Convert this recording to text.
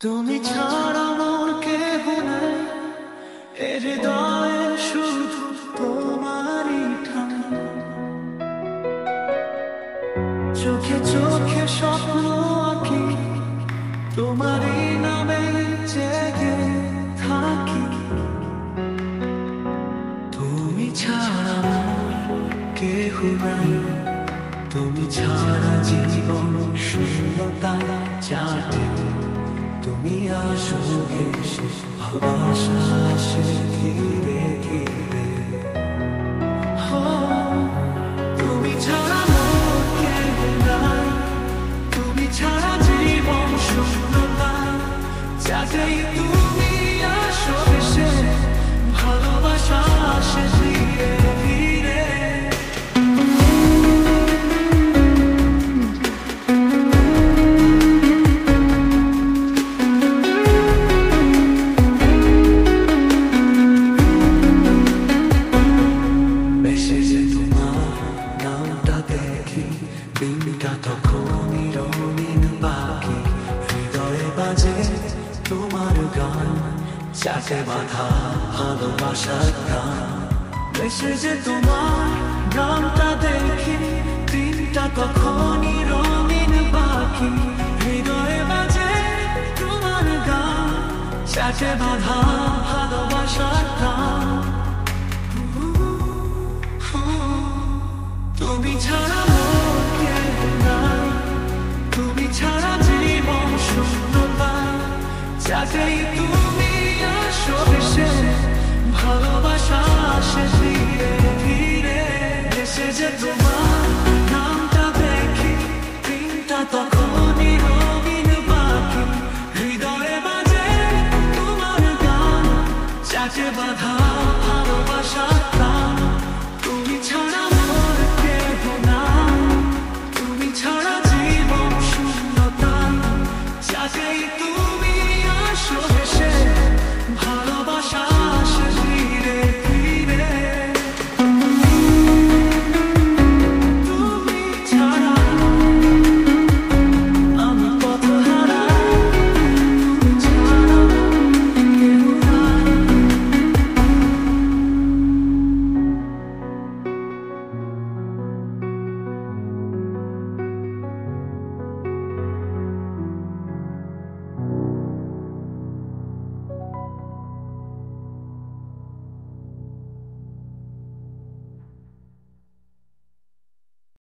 তুমি ছাড়া মোর কেহ নাই, এ হৃদয়ে শুধু তোমারই ঠাই। চোখে চোখে স্বপ্ন আঁকি, তোমারই নামে জেগে থাকি। তুমি ছাড়া মোর কেহ নাই, তুমি ছাড়া জীবন শূন্যতা চাটে। তুমি আসো এসে ভালোবাসা আসে ধীরে ধীরে। তুমি ছাড়া মোর কেহ নাই, তুমি ছাড়া জীবন শূন্যতা চাটে। তুমি আসো এসে ভালোবাসা আসে ধীরে ধীরে। দিনটা তখনই রঙিন বাকি, হৃদয়ে বাজে তোমার গান, চাটে বাঁধা ভালোবাসার গান। বেশে যে তোমার নামটা দেখি, দিনটা তখনই রঙিন বাকি, হৃদয়ে বাজে তোমার গান, চাটে বাঁধা ভালোবাসার গান। তুমি ছাড়া মোর কেহ নাই, তুমি ছাড়া জীবন শূন্যতা চাটে। তুমি আসো এসে ভালোবাসা আসে ধীরে ধীরে। এসে যে তোমার নামটা দেখি, দিনটা তখনই রঙিন বাকি, হৃদয়ে বাজে তোমার গান, চাটে বাঁধা